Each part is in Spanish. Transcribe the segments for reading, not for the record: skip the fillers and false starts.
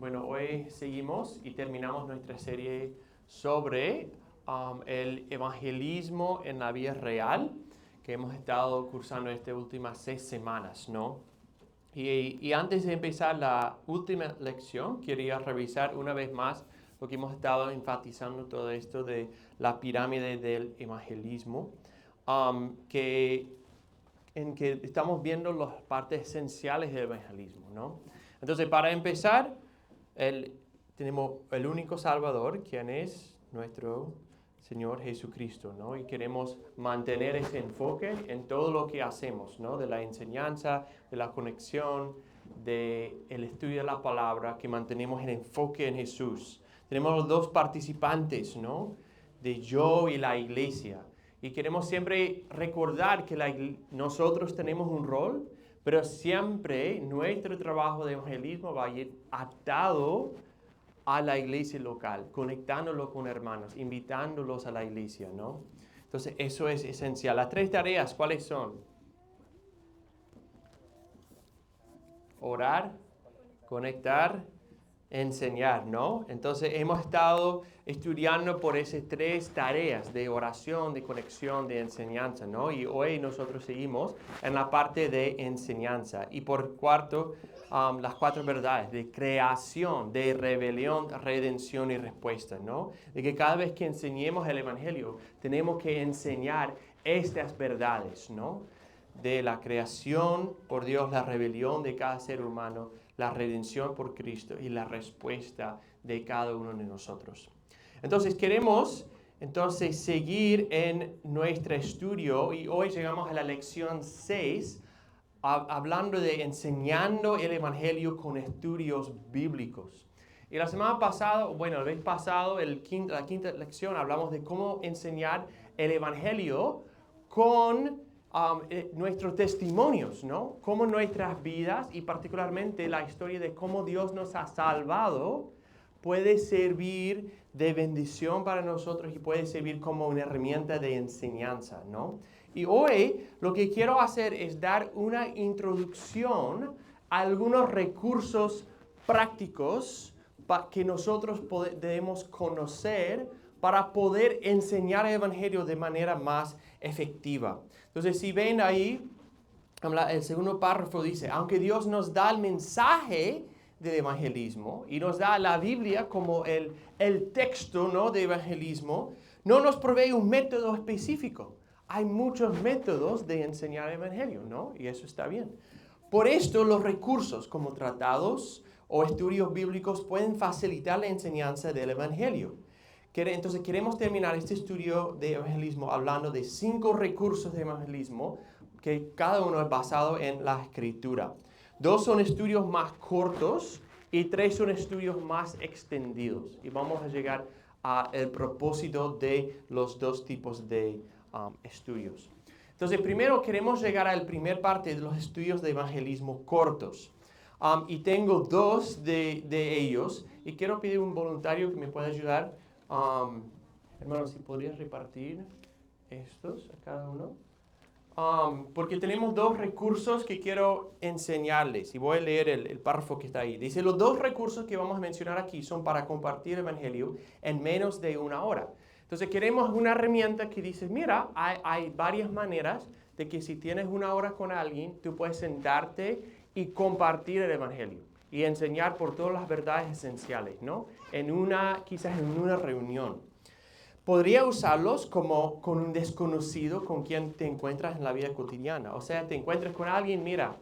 Bueno, hoy seguimos y terminamos nuestra serie sobre el evangelismo en la vida real que hemos estado cursando estas últimas 6 semanas, ¿no? Y antes de empezar la última lección, quería revisar una vez más lo que hemos estado enfatizando todo esto de la pirámide del evangelismo, en que estamos viendo las partes esenciales del evangelismo, ¿no? Entonces, para empezar, tenemos el único Salvador, quien es nuestro Señor Jesucristo, ¿no? Y queremos mantener ese enfoque en todo lo que hacemos, ¿no? De la enseñanza, de la conexión, del estudio de la palabra, que mantenemos el enfoque en Jesús. Tenemos los dos participantes, ¿no? De yo y la iglesia. Y queremos siempre recordar que nosotros tenemos un rol, pero siempre nuestro trabajo de evangelismo va a ir atado a la iglesia local, conectándolo con hermanos, invitándolos a la iglesia, ¿no? Entonces, eso es esencial. Las 3 tareas, ¿cuáles son? Orar, conectar, enseñar, ¿no? Entonces hemos estado estudiando por esas 3 tareas de oración, de conexión, de enseñanza, ¿no? Y hoy nosotros seguimos en la parte de enseñanza. Y por cuarto, las 4 verdades de creación, de rebelión, redención y respuesta, ¿no? De que cada vez que enseñemos el Evangelio, tenemos que enseñar estas verdades, ¿no? De la creación por Dios, la rebelión de cada ser humano, la redención por Cristo y la respuesta de cada uno de nosotros. Entonces queremos seguir en nuestro estudio y hoy llegamos a la lección 6 hablando de enseñando el Evangelio con estudios bíblicos. Y la semana pasada, bueno, el mes pasado, la quinta lección, hablamos de cómo enseñar el Evangelio con nuestros testimonios, ¿no? Cómo nuestras vidas y particularmente la historia de cómo Dios nos ha salvado puede servir de bendición para nosotros y puede servir como una herramienta de enseñanza, ¿no? Y hoy lo que quiero hacer es dar una introducción a algunos recursos prácticos que nosotros debemos conocer para poder enseñar el Evangelio de manera más efectiva. Entonces, si ven ahí, el segundo párrafo dice, aunque Dios nos da el mensaje del evangelismo y nos da la Biblia como el texto, ¿no?, de evangelismo, no nos provee un método específico. Hay muchos métodos de enseñar el evangelio, ¿no? Y eso está bien. Por esto, los recursos como tratados o estudios bíblicos pueden facilitar la enseñanza del evangelio. Entonces queremos terminar este estudio de evangelismo hablando de 5 recursos de evangelismo que cada uno es basado en la Escritura. 2 son estudios más cortos y 3 son estudios más extendidos. Y vamos a llegar al propósito de los 2 tipos de estudios. Entonces primero queremos llegar al primer parte de los estudios de evangelismo cortos. Y tengo 2 de ellos y quiero pedir un voluntario que me pueda ayudar. Hermanos, si podrías repartir estos a cada uno. Porque tenemos 2 recursos que quiero enseñarles. Y voy a leer el párrafo que está ahí. Dice, los 2 recursos que vamos a mencionar aquí son para compartir el Evangelio en menos de 1 hora. Entonces queremos una herramienta que dice, mira, hay varias maneras de que si tienes 1 hora con alguien, tú puedes sentarte y compartir el Evangelio y enseñar por todas las verdades esenciales, ¿no? Quizás en una reunión. Podría usarlos como con un desconocido con quien te encuentras en la vida cotidiana. O sea, te encuentras con alguien, mira,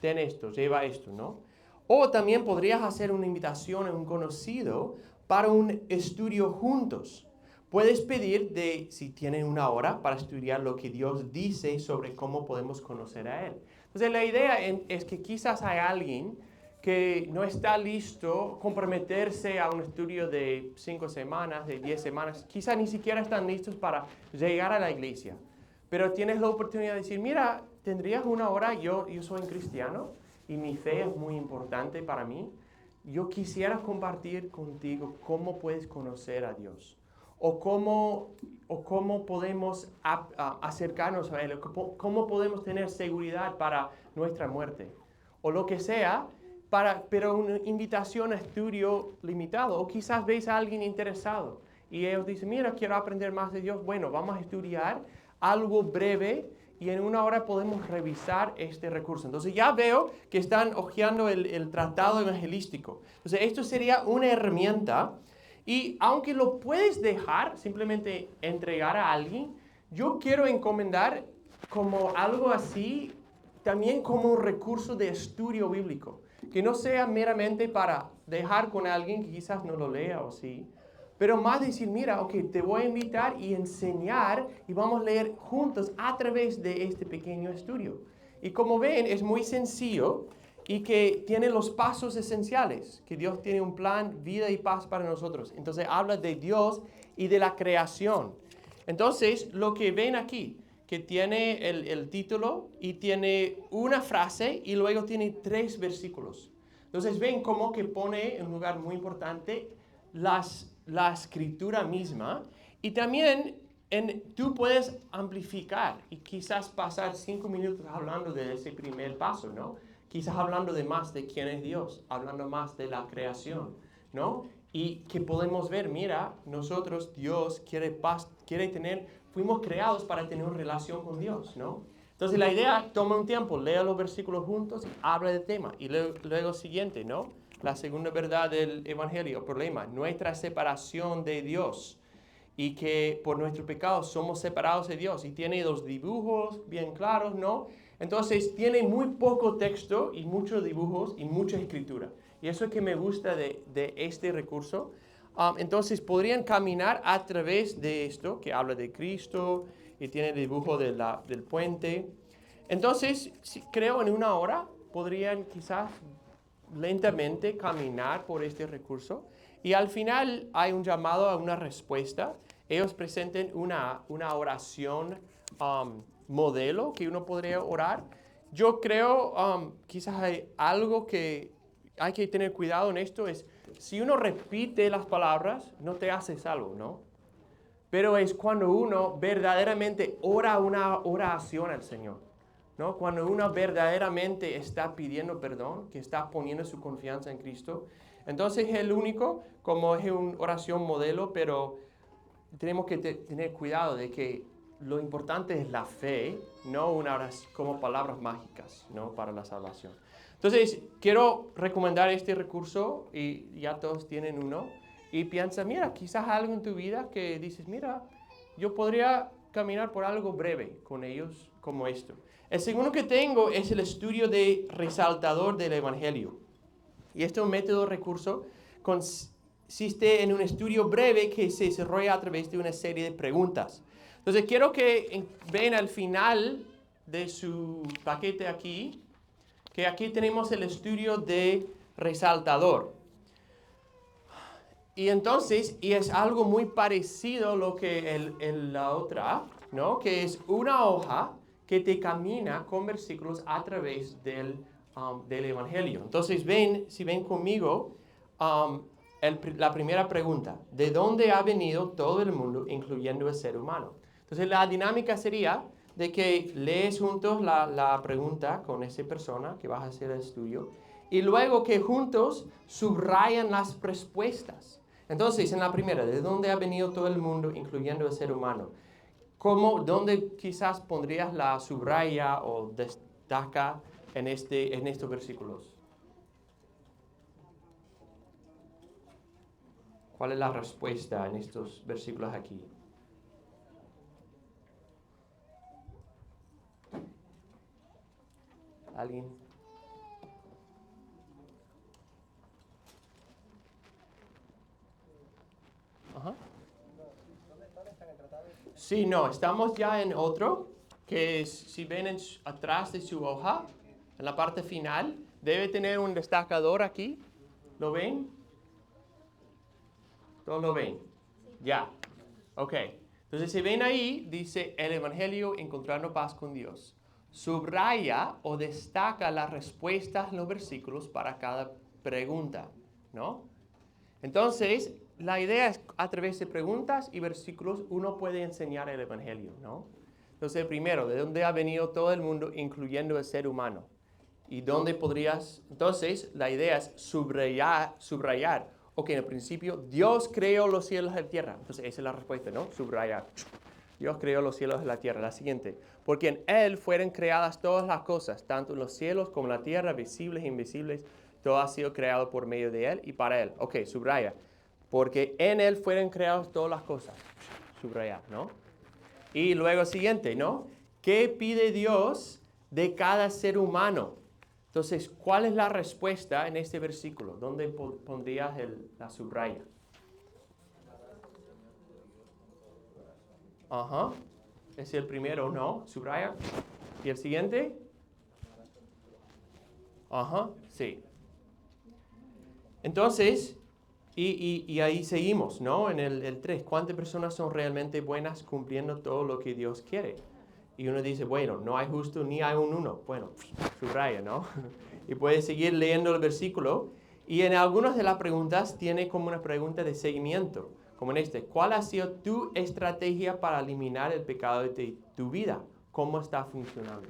ten esto, lleva esto, ¿no? O también podrías hacer una invitación a un conocido para un estudio juntos. Puedes pedir si tienen 1 hora para estudiar lo que Dios dice sobre cómo podemos conocer a Él. Entonces, la idea es que quizás hay alguien que no está listo a comprometerse a un estudio de 5 semanas, de 10 semanas, quizás ni siquiera están listos para llegar a la iglesia. Pero tienes la oportunidad de decir, mira, ¿tendrías 1 hora? Yo soy un cristiano y mi fe es muy importante para mí. Yo quisiera compartir contigo cómo puedes conocer a Dios. O cómo podemos acercarnos a Él, cómo podemos tener seguridad para nuestra muerte. O lo que sea, pero una invitación a estudio limitado. O quizás ves a alguien interesado y ellos dicen, mira, quiero aprender más de Dios. Bueno, vamos a estudiar algo breve y en una hora podemos revisar este recurso. Entonces ya veo que están hojeando el tratado evangelístico. Entonces esto sería una herramienta y aunque lo puedes dejar, simplemente entregar a alguien, yo quiero encomendar como algo así, también como un recurso de estudio bíblico. Que no sea meramente para dejar con alguien que quizás no lo lea o sí, pero más decir, mira, ok, te voy a invitar y enseñar y vamos a leer juntos a través de este pequeño estudio. Y como ven, es muy sencillo y que tiene los pasos esenciales, que Dios tiene un plan, vida y paz para nosotros. Entonces habla de Dios y de la creación. Entonces, lo que ven aquí, que tiene el título y tiene una frase y luego tiene 3 versículos. Entonces ven cómo que pone en un lugar muy importante la escritura misma y también tú puedes amplificar y quizás pasar 5 minutos hablando de ese primer paso, ¿no? Quizás hablando de más de quién es Dios, hablando más de la creación, ¿no? Y que podemos ver, mira, nosotros, Dios quiere paz, quiere tener, fuimos creados para tener una relación con Dios, ¿no? Entonces la idea, toma un tiempo, lea los versículos juntos y habla del tema. Y luego siguiente, ¿no? La segunda verdad del Evangelio, problema, nuestra separación de Dios. Y que por nuestro pecado somos separados de Dios. Y tiene 2 dibujos bien claros, ¿no? Entonces tiene muy poco texto y muchos dibujos y mucha escritura. Y eso es que me gusta de este recurso. Entonces podrían caminar a través de esto, que habla de Cristo y tiene el dibujo del puente. Entonces, creo en una hora podrían quizás lentamente caminar por este recurso y al final hay un llamado a una respuesta. Ellos presenten una oración modelo que uno podría orar. Yo creo quizás hay algo que hay que tener cuidado en esto es si uno repite las palabras no te hace salvo, ¿no? Pero es cuando uno verdaderamente ora una oración al Señor, ¿no? Cuando uno verdaderamente está pidiendo perdón, que está poniendo su confianza en Cristo. Entonces es el único, como es una oración modelo, pero tenemos que tener cuidado de que lo importante es la fe, no una oración como palabras mágicas, ¿no? Para la salvación. Entonces, quiero recomendar este recurso y ya todos tienen uno. Y piensa, mira, quizás algo en tu vida que dices, mira, yo podría caminar por algo breve con ellos como esto. El segundo que tengo es el estudio de resaltador del Evangelio. Y este es un método recurso consiste en un estudio breve que se desarrolla a través de una serie de preguntas. Entonces, quiero que vean al final de su paquete aquí, que aquí tenemos el estudio de resaltador. Y entonces, y es algo muy parecido a lo que la otra, ¿no? Que es una hoja que te camina con versículos a través del Evangelio. Entonces, si ven conmigo, la primera pregunta, ¿de dónde ha venido todo el mundo, incluyendo el ser humano? Entonces, la dinámica sería de que lees juntos la pregunta con esa persona que vas a hacer el estudio y luego que juntos subrayan las respuestas. Entonces, en la primera, ¿de dónde ha venido todo el mundo, incluyendo el ser humano? ¿Dónde quizás pondrías la subraya o destaca en estos versículos? ¿Cuál es la respuesta en estos versículos aquí? ¿Alguien? Ajá. Sí, no, estamos ya en otro, que es, si ven atrás de su hoja, en la parte final, debe tener un destacador aquí. ¿Lo ven? ¿Todos lo ven? Ya. Ok. Entonces, si ven ahí, dice el Evangelio encontrando paz con Dios. Subraya o destaca las respuestas en los versículos para cada pregunta, ¿no? Entonces, la idea es a través de preguntas y versículos uno puede enseñar el Evangelio, ¿no? Entonces, primero, ¿de dónde ha venido todo el mundo, incluyendo el ser humano? ¿Y dónde podrías? Entonces, la idea es subrayar. Ok, en el principio, Dios creó los cielos y la tierra. Entonces, esa es la respuesta, ¿no? Subrayar. Dios creó los cielos y la tierra. La siguiente. Porque en Él fueron creadas todas las cosas, tanto los cielos como la tierra, visibles e invisibles. Todo ha sido creado por medio de Él y para Él. Ok, subraya. Porque en Él fueron creadas todas las cosas. Subrayar, ¿no? Y luego siguiente, ¿no? ¿Qué pide Dios de cada ser humano? Entonces, ¿cuál es la respuesta en este versículo? ¿Dónde pondrías la subraya? Ajá. Es el primero, ¿no? Subraya. ¿Y el siguiente? Ajá, sí. Entonces, y ahí seguimos, ¿no? En el 3. ¿Cuántas personas son realmente buenas cumpliendo todo lo que Dios quiere? Y uno dice, bueno, no hay justo ni hay un uno. Bueno, subraya, ¿no? Y puedes seguir leyendo el versículo. Y en algunas de las preguntas tiene como una pregunta de seguimiento, como en este. ¿Cuál ha sido tu estrategia para eliminar el pecado de tu vida? ¿Cómo está funcionando?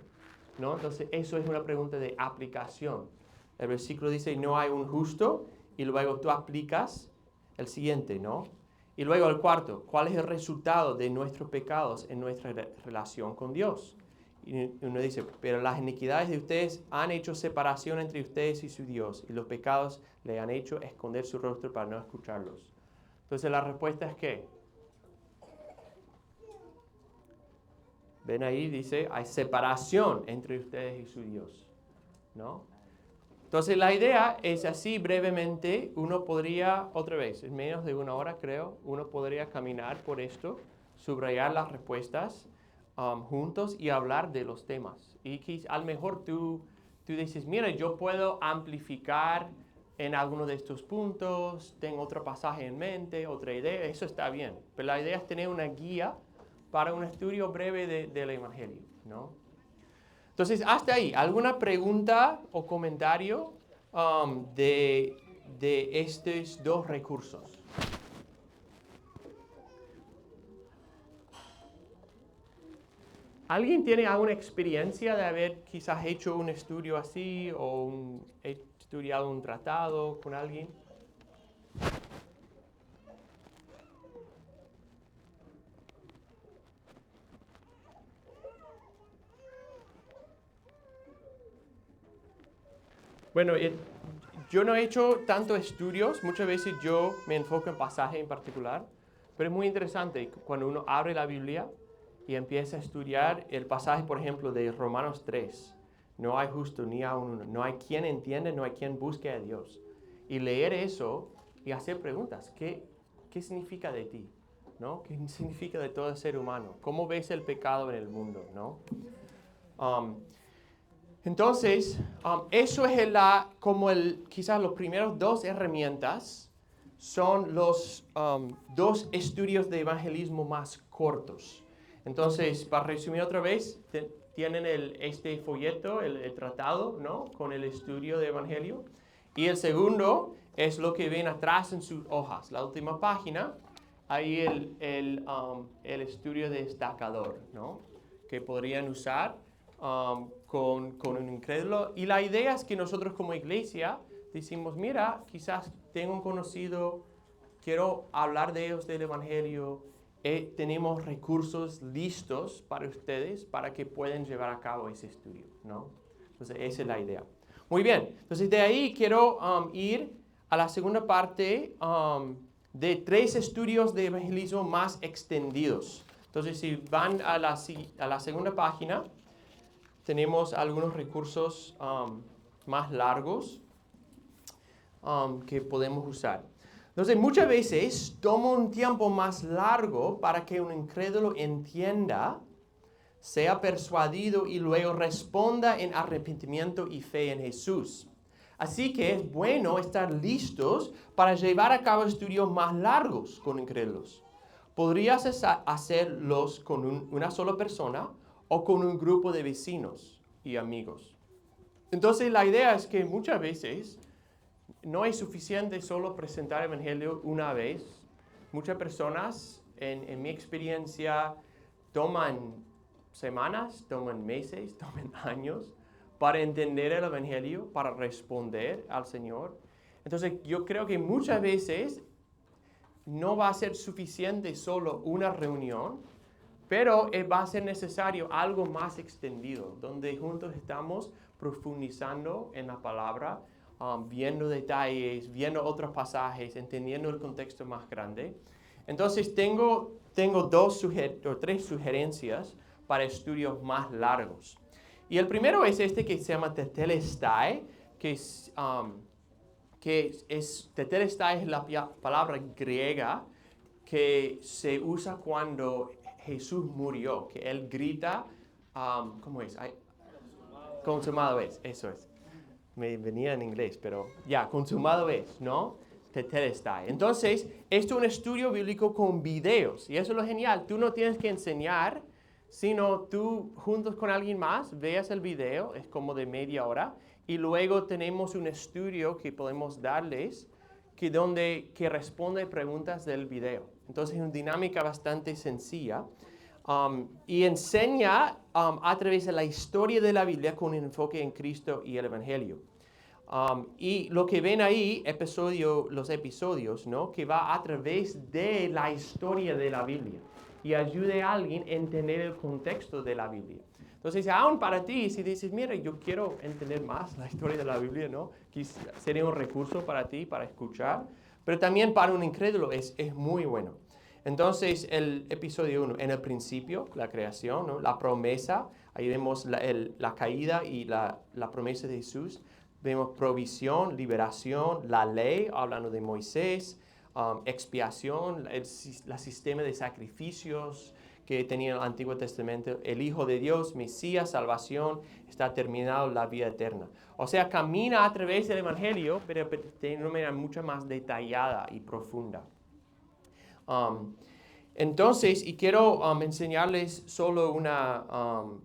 ¿No? Entonces, eso es una pregunta de aplicación. El versículo dice, no hay un justo, y luego tú aplicas el siguiente, ¿no? Y luego el cuarto, ¿cuál es el resultado de nuestros pecados en nuestra relación con Dios? Y uno dice, pero las iniquidades de ustedes han hecho separación entre ustedes y su Dios, y los pecados le han hecho esconder su rostro para no escucharlos. Entonces la respuesta es ¿qué? Ven ahí, dice, hay separación entre ustedes y su Dios, ¿no? Entonces la idea es así brevemente, uno podría, otra vez, en menos de una hora creo, uno podría caminar por esto, subrayar las respuestas juntos y hablar de los temas. Y a lo mejor tú dices, mira, yo puedo amplificar en alguno de estos puntos, tengo otro pasaje en mente, otra idea, eso está bien. Pero la idea es tener una guía para un estudio breve del Evangelio, ¿no? Entonces, hasta ahí, ¿alguna pregunta o comentario de estos dos recursos? ¿Alguien tiene alguna experiencia de haber quizás hecho un estudio así o estudiado un tratado con alguien? Bueno, yo no he hecho tantos estudios, muchas veces yo me enfoco en pasajes en particular, pero es muy interesante cuando uno abre la Biblia y empieza a estudiar el pasaje, por ejemplo, de Romanos 3. No hay justo ni a uno, no hay quien entiende, no hay quien busque a Dios. Y leer eso y hacer preguntas, ¿qué significa de ti? ¿No? ¿Qué significa de todo ser humano? ¿Cómo ves el pecado en el mundo? ¿No? Entonces, eso es quizás los primeros dos herramientas son los dos estudios de evangelismo más cortos. Entonces, para resumir otra vez, tienen este folleto, el tratado, ¿no? Con el estudio de evangelio. Y el segundo es lo que ven atrás en sus hojas, la última página, ahí el estudio de destacador, ¿no? Que podrían usar con un incrédulo. Y la idea es que nosotros como iglesia decimos, mira, quizás tengo un conocido, quiero hablar de ellos del Evangelio, tenemos recursos listos para ustedes para que puedan llevar a cabo ese estudio, ¿no? Entonces, esa es la idea. Muy bien, entonces de ahí quiero ir a la segunda parte de 3 estudios de evangelismo más extendidos. Entonces, si van a la segunda página, tenemos algunos recursos más largos que podemos usar. Entonces, muchas veces toma un tiempo más largo para que un incrédulo entienda, sea persuadido y luego responda en arrepentimiento y fe en Jesús. Así que es bueno estar listos para llevar a cabo estudios más largos con incrédulos. Podrías hacerlos con una sola persona o con un grupo de vecinos y amigos. Entonces la idea es que muchas veces no es suficiente solo presentar el Evangelio una vez. Muchas personas, en mi experiencia, toman semanas, toman meses, toman años para entender el Evangelio, para responder al Señor. Entonces, yo creo que muchas veces no va a ser suficiente solo una reunión, pero va a ser necesario algo más extendido, donde juntos estamos profundizando en la palabra, viendo detalles, viendo otros pasajes, entendiendo el contexto más grande. Entonces, tengo tres sugerencias para estudios más largos. Y el primero es este que se llama Tetelestai, Tetelestai es la palabra griega que se usa cuando Jesús murió, que Él grita, ¿cómo es? Consumado es, eso es. Me venía en inglés, pero ya, consumado es, ¿no? Tetelestai. Entonces, esto es un estudio bíblico con videos, y eso es lo genial. Tú no tienes que enseñar, sino tú juntos con alguien más veas el video, es como de media hora, y luego tenemos un estudio que podemos darles que responde preguntas del video. Entonces es una dinámica bastante sencilla y enseña a través de la historia de la Biblia con un enfoque en Cristo y el Evangelio. Y lo que ven ahí, los episodios, ¿no? Que va a través de la historia de la Biblia y ayude a alguien a entender el contexto de la Biblia. Entonces, aún para ti, si dices, mira, yo quiero entender más la historia de la Biblia, ¿no? Sería un recurso para ti, para escuchar, pero también para un incrédulo es muy bueno. Entonces, el episodio 1, en el principio, la creación, ¿no? La promesa, ahí vemos la caída y la promesa de Jesús. Vemos provisión, liberación, la ley, hablando de Moisés, expiación, el sistema de sacrificios que tenía el Antiguo Testamento, el Hijo de Dios, Mesías, salvación, está terminado la vida eterna. O sea, camina a través del Evangelio, pero de una manera mucho más detallada y profunda. Entonces, y quiero enseñarles solo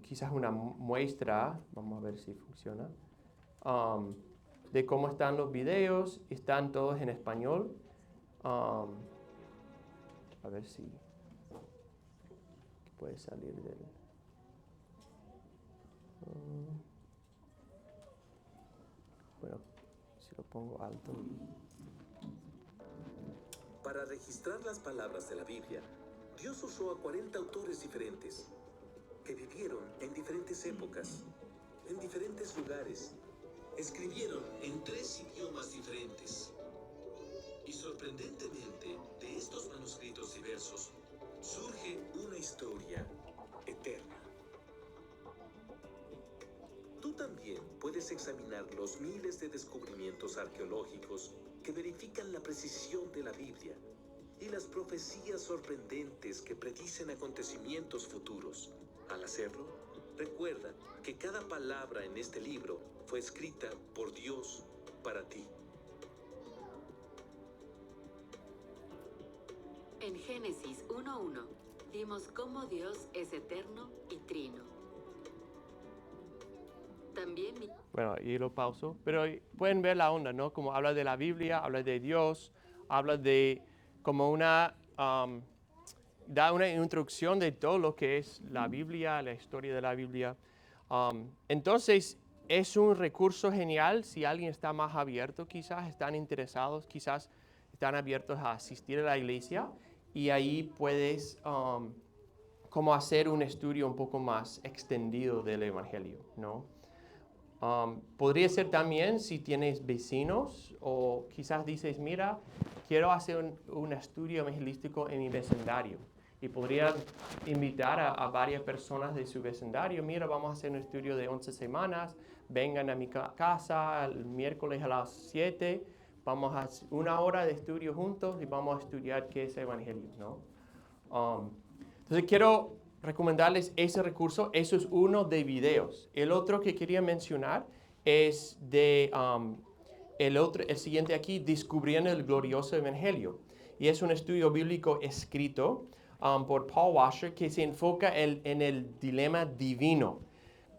quizás una muestra, vamos a ver si funciona, de cómo están los videos. Están todos en español. A ver si puede salir del... bueno, si lo pongo alto. Para registrar las palabras de la Biblia, Dios usó a 40 autores diferentes, que vivieron en diferentes épocas, en diferentes lugares. Escribieron en 3 idiomas diferentes. Y sorprendentemente, de estos manuscritos diversos, surge una historia eterna. Tú también puedes examinar los miles de descubrimientos arqueológicos que verifican la precisión de la Biblia y las profecías sorprendentes que predicen acontecimientos futuros. Al hacerlo, recuerda que cada palabra en este libro fue escrita por Dios para ti. En Génesis 1:1 vimos cómo Dios es eterno y trino. También bueno, y lo pauso, pero pueden ver la onda, ¿no? Como habla de la Biblia, habla de Dios, habla de como da una introducción de todo lo que es la Biblia, la historia de la Biblia. Entonces, es un recurso genial si alguien está más abierto, quizás están interesados, quizás están abiertos a asistir a la iglesia y ahí puedes como hacer un estudio un poco más extendido del Evangelio, ¿no? Podría ser también si tienes vecinos o quizás dices, mira, quiero hacer un estudio evangelístico en mi vecindario. Y podría invitar a varias personas de su vecindario, mira, vamos a hacer un estudio de 11 semanas, vengan a mi casa el miércoles a las 7, vamos a hacer 1 hora de estudio juntos y vamos a estudiar qué es el Evangelio, ¿no? Entonces quiero recomendarles ese recurso. Eso es uno de videos. El otro que quería mencionar es el siguiente aquí, Descubriendo el Glorioso Evangelio. Y es un estudio bíblico escrito por Paul Washer que se enfoca en el dilema divino.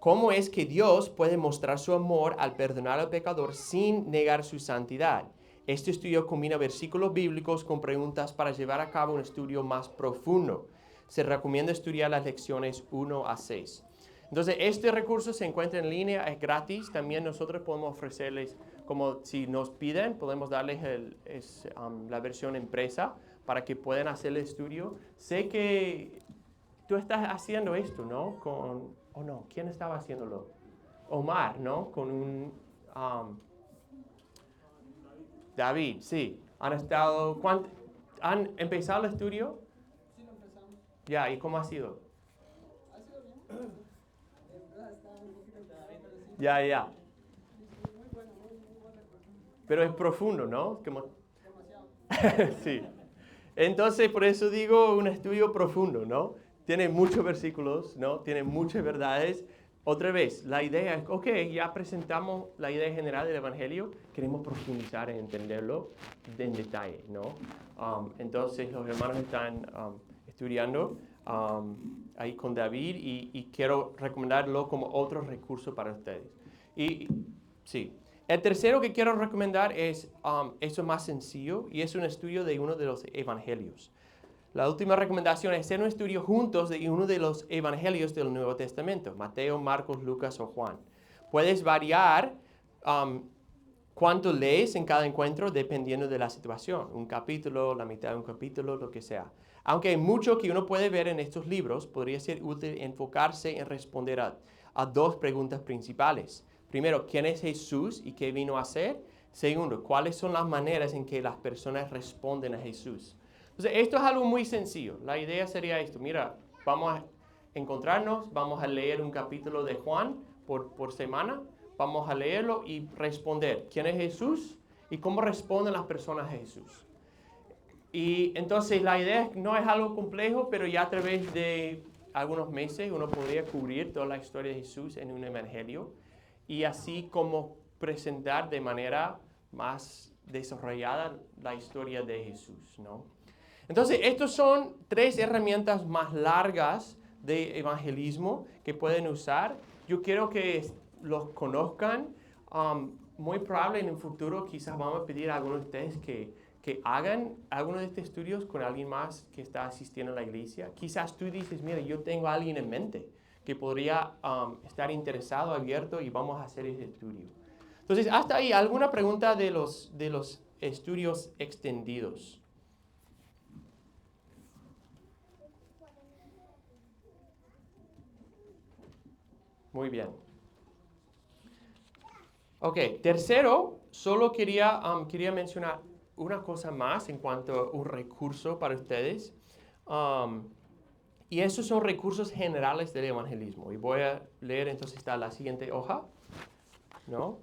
¿Cómo es que Dios puede mostrar su amor al perdonar al pecador sin negar su santidad? Este estudio combina versículos bíblicos con preguntas para llevar a cabo un estudio más profundo. Se recomienda estudiar las lecciones 1 a 6. Entonces, este recurso se encuentra en línea, es gratis. También nosotros podemos ofrecerles, como si nos piden, podemos darles la versión impresa para que puedan hacer el estudio. Sé que tú estás haciendo esto, ¿no? No, ¿quién estaba haciéndolo? Omar, ¿no? Con David, sí. ¿Han empezado el estudio? Sí, lo empezamos. Ya, ¿y cómo ha sido? Ha sido bien. En verdad está un poquito pesado, pero sí. Ya. Muy bueno, muy buena cosa. Pero es profundo, ¿no? Demasiado. Sí. Entonces, por eso digo un estudio profundo, ¿no? Tiene muchos versículos, ¿no? Tiene muchas verdades. Otra vez, la idea es, ok, ya presentamos la idea general del Evangelio, queremos profundizar en entenderlo en detalle, ¿no? Entonces, los hermanos están estudiando ahí con David y quiero recomendarlo como otro recurso para ustedes. Y sí. El tercero que quiero recomendar es, eso es más sencillo, y es un estudio de uno de los evangelios. La última recomendación es hacer un estudio juntos de uno de los evangelios del Nuevo Testamento, Mateo, Marcos, Lucas o Juan. Puedes variar cuánto lees en cada encuentro dependiendo de la situación, un capítulo, la mitad de un capítulo, lo que sea. Aunque hay mucho que uno puede ver en estos libros, podría ser útil enfocarse en responder a dos preguntas principales. Primero, ¿quién es Jesús y qué vino a hacer? Segundo, ¿cuáles son las maneras en que las personas responden a Jesús? Entonces, esto es algo muy sencillo. La idea sería esto. Mira, vamos a encontrarnos, vamos a leer un capítulo de Juan por semana. Vamos a leerlo y responder quién es Jesús y cómo responden las personas a Jesús. Y entonces la idea no es algo complejo, pero ya a través de algunos meses uno podría cubrir toda la historia de Jesús en un evangelio y así como presentar de manera más desarrollada la historia de Jesús, ¿no? Entonces, estos son 3 herramientas más largas de evangelismo que pueden usar. Yo quiero que los conozcan. Muy probable en el futuro quizás vamos a pedir a algunos de ustedes que hagan algunos de estos estudios con alguien más que está asistiendo a la iglesia. Quizás tú dices, mira, yo tengo a alguien en mente que podría estar interesado, abierto y vamos a hacer ese estudio. Entonces, hasta ahí, ¿alguna pregunta de los estudios extendidos? Muy bien. Ok, tercero, solo quería mencionar una cosa más en cuanto a un recurso para ustedes. Y esos son recursos generales del evangelismo. Y voy a leer, entonces está la siguiente hoja, ¿no?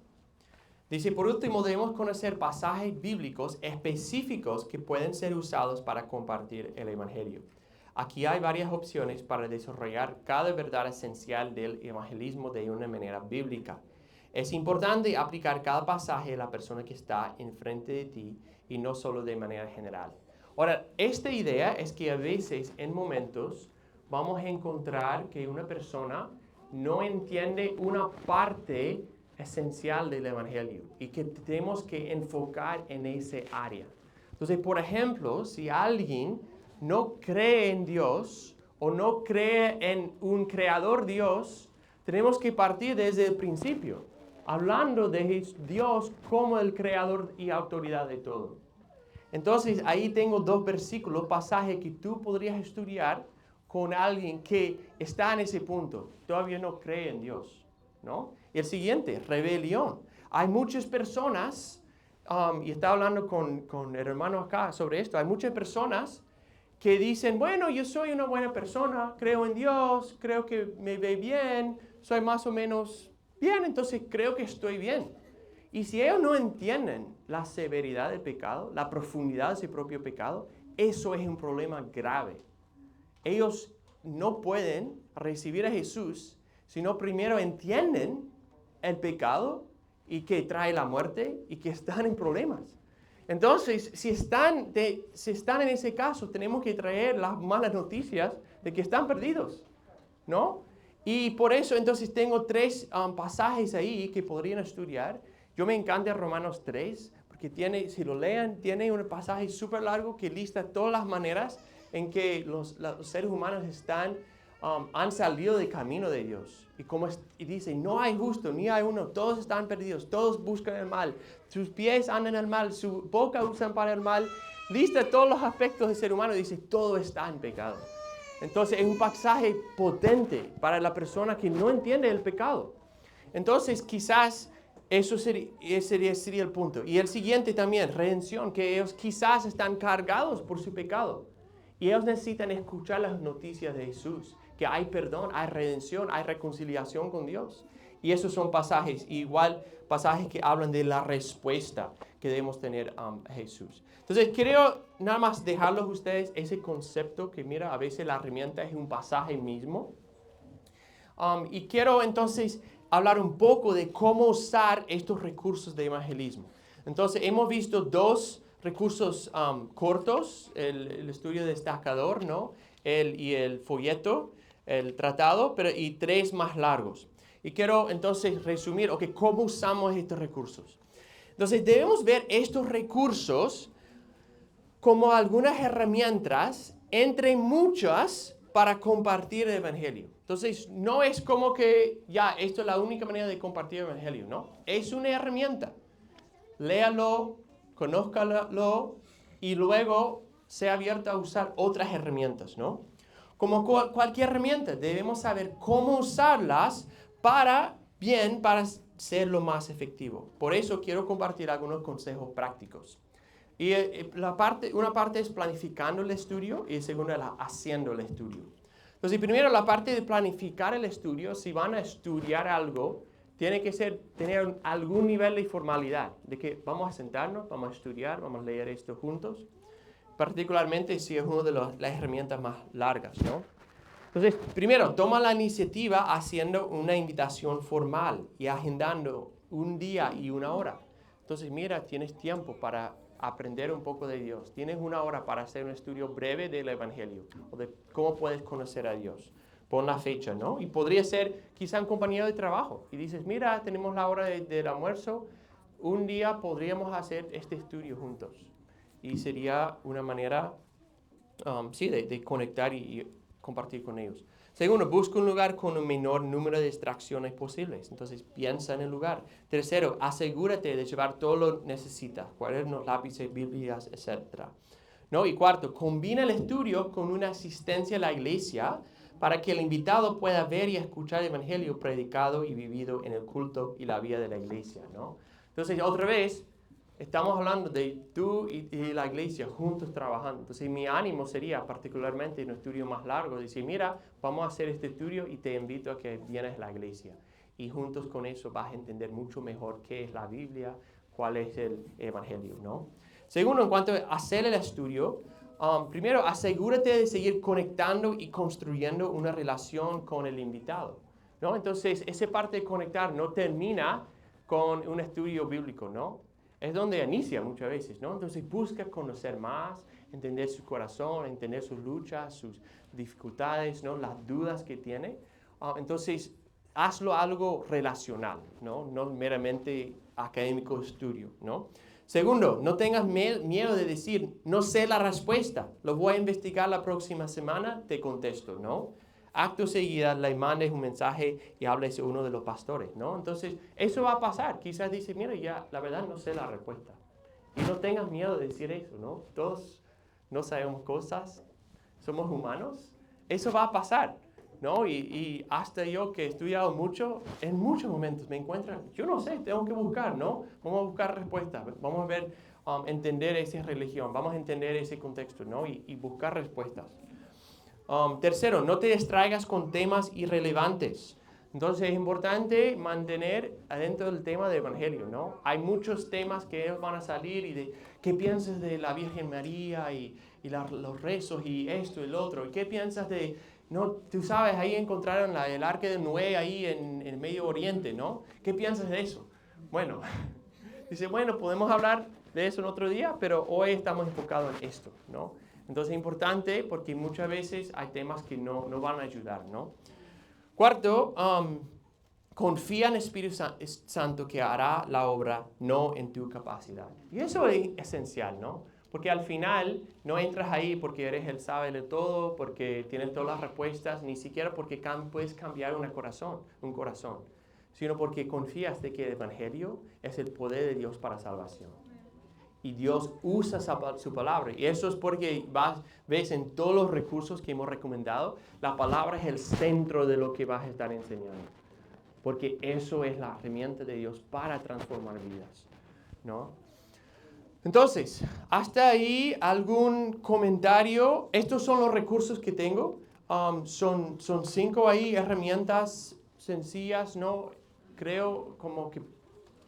Dice, por último, debemos conocer pasajes bíblicos específicos que pueden ser usados para compartir el evangelio. Aquí hay varias opciones para desarrollar cada verdad esencial del evangelismo de una manera bíblica. Es importante aplicar cada pasaje a la persona que está enfrente de ti y no solo de manera general. Ahora, esta idea es que a veces, en momentos, vamos a encontrar que una persona no entiende una parte esencial del evangelio y que tenemos que enfocar en ese área. Entonces, por ejemplo, si alguien no cree en Dios o no cree en un creador Dios, tenemos que partir desde el principio, hablando de Dios como el creador y autoridad de todo. Entonces, ahí tengo 2 versículos, pasajes que tú podrías estudiar con alguien que está en ese punto, todavía no cree en Dios, ¿no? Y el siguiente, rebelión. Hay muchas personas, y estaba hablando con el hermano acá sobre esto, hay muchas personas que dicen, bueno, yo soy una buena persona, creo en Dios, creo que me ve bien, soy más o menos bien, entonces creo que estoy bien. Y si ellos no entienden la severidad del pecado, la profundidad de su propio pecado, eso es un problema grave. Ellos no pueden recibir a Jesús si no primero entienden el pecado y que trae la muerte y que están en problemas. Entonces, si están en ese caso, tenemos que traer las malas noticias de que están perdidos, ¿no? Y por eso, entonces, tengo 3 pasajes ahí que podrían estudiar. Yo me encanta Romanos 3, porque si lo lean, tiene un pasaje súper largo que lista todas las maneras en que los seres humanos están han salido del camino de Dios. Y dice, no hay justo, ni hay uno, todos están perdidos, todos buscan el mal, sus pies andan en el mal, su boca usan para el mal. Lista todos los aspectos del ser humano y dice, todo está en pecado. Entonces es un pasaje potente para la persona que no entiende el pecado. Entonces quizás eso sería el punto. Y el siguiente también, redención, que ellos quizás están cargados por su pecado. Y ellos necesitan escuchar las noticias de Jesús, que hay perdón, hay redención, hay reconciliación con Dios. Y esos son pasajes, igual pasajes que hablan de la respuesta que debemos tener a Jesús. Entonces, quiero nada más dejarlos a ustedes ese concepto que, mira, a veces la herramienta es un pasaje mismo. Y quiero entonces hablar un poco de cómo usar estos recursos de evangelismo. Entonces, hemos visto dos recursos cortos, el estudio destacador, ¿no? Y el folleto, el tratado, y tres más largos. Y quiero entonces resumir, ¿cómo usamos estos recursos? Entonces, debemos ver estos recursos como algunas herramientas, entre muchas, para compartir el evangelio. Entonces, no es como que ya, esto es la única manera de compartir el evangelio, ¿no? Es una herramienta. Léalo, conózcalo y luego sea abierto a usar otras herramientas, ¿no? Como cualquier herramienta, debemos saber cómo usarlas para ser lo más efectivo. Por eso quiero compartir algunos consejos prácticos. Y una parte es planificando el estudio y la segunda es haciendo el estudio. Entonces, primero la parte de planificar el estudio, si van a estudiar algo, tiene que tener algún nivel de formalidad, de que vamos a sentarnos, vamos a estudiar, vamos a leer esto juntos, particularmente si es una de las herramientas más largas, ¿no? Entonces, primero, toma la iniciativa haciendo una invitación formal y agendando un día y una hora. Entonces, mira, tienes tiempo para aprender un poco de Dios. Tienes una hora para hacer un estudio breve del Evangelio o de cómo puedes conocer a Dios. Pon la fecha, ¿no? Y podría ser quizá un compañero de trabajo. Y dices, mira, tenemos la hora del almuerzo. Un día podríamos hacer este estudio juntos. Y sería una manera, de conectar y compartir con ellos. Segundo, busca un lugar con un menor número de distracciones posibles. Entonces, piensa en el lugar. Tercero, asegúrate de llevar todo lo que necesitas. Cuadernos, lápices, Biblias, etc. ¿No? Y cuarto, combina el estudio con una asistencia a la iglesia para que el invitado pueda ver y escuchar el evangelio predicado y vivido en el culto y la vida de la iglesia, ¿no? Entonces, otra vez, estamos hablando de tú y la iglesia juntos trabajando. Entonces, mi ánimo sería, particularmente en un estudio más largo, decir, mira, vamos a hacer este estudio y te invito a que vienes a la iglesia. Y juntos con eso vas a entender mucho mejor qué es la Biblia, cuál es el evangelio, ¿no? Segundo, en cuanto a hacer el estudio, primero, asegúrate de seguir conectando y construyendo una relación con el invitado, ¿no? Entonces, esa parte de conectar no termina con un estudio bíblico, ¿no? Es donde inicia muchas veces, ¿no? Entonces, busca conocer más, entender su corazón, entender sus luchas, sus dificultades, ¿no? Las dudas que tiene. Entonces, hazlo algo relacional, ¿no? No meramente académico estudio, ¿no? Segundo, no tengas miedo de decir, no sé la respuesta, lo voy a investigar la próxima semana, te contesto, ¿no? Acto seguida, le mandes un mensaje y hables a uno de los pastores, ¿no? Entonces, eso va a pasar. Quizás dice, mira, ya, la verdad no sé la respuesta. Y no tengas miedo de decir eso, ¿no? Todos no sabemos cosas, somos humanos. Eso va a pasar, ¿no? Y hasta yo que he estudiado mucho, en muchos momentos me encuentro, yo no sé, tengo que buscar, ¿no? Vamos a buscar respuestas, vamos a ver, entender esa religión, vamos a entender ese contexto, ¿no? Y buscar respuestas. Tercero, no te distraigas con temas irrelevantes. Entonces es importante mantener adentro del tema del evangelio, ¿no? Hay muchos temas que van a salir y de qué piensas de la Virgen María y los rezos y esto y lo otro. ¿Y qué piensas de, no, tú sabes, ahí encontraron el arca de Noé ahí en el Medio Oriente, ¿no? ¿Qué piensas de eso? Bueno, dice, bueno, podemos hablar de eso en otro día, pero hoy estamos enfocados en esto, ¿no? Entonces es importante porque muchas veces hay temas que no van a ayudar, ¿no? Cuarto, confía en el Espíritu Santo que hará la obra, no en tu capacidad. Y eso es esencial, ¿no? Porque al final no entras ahí porque eres el sabe de todo, porque tienes todas las respuestas, ni siquiera porque puedes cambiar un corazón, sino porque confías de que el Evangelio es el poder de Dios para salvación. Y Dios usa su palabra. Y eso es porque ves en todos los recursos que hemos recomendado, la palabra es el centro de lo que vas a estar enseñando. Porque eso es la herramienta de Dios para transformar vidas, ¿no? Entonces, hasta ahí algún comentario. Estos son los recursos que tengo. Son 5 ahí, herramientas sencillas, ¿no? Creo como que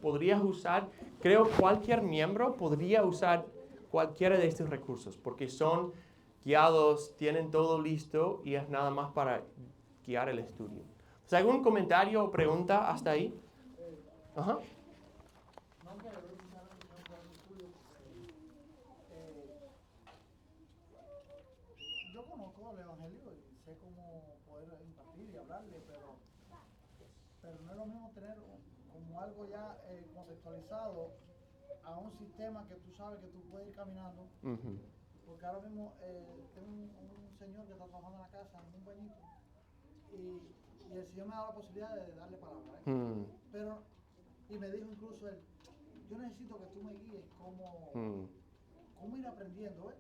podrías usar, creo cualquier miembro podría usar cualquiera de estos recursos, porque son guiados, tienen todo listo y es nada más para guiar el estudio. ¿Algún comentario o pregunta hasta ahí? Ajá. Yo conozco el Evangelio y sé cómo poder impartir y hablarle, pero no es lo mismo tener como algo ya contextualizado a un sistema que tú sabes que tú puedes ir caminando. Uh-huh. Porque ahora mismo tengo un señor que está trabajando en la casa, un buenito, y el Señor me ha dado la posibilidad de darle palabra. Pero, y me dijo incluso él, yo necesito que tú me guíes cómo ir aprendiendo,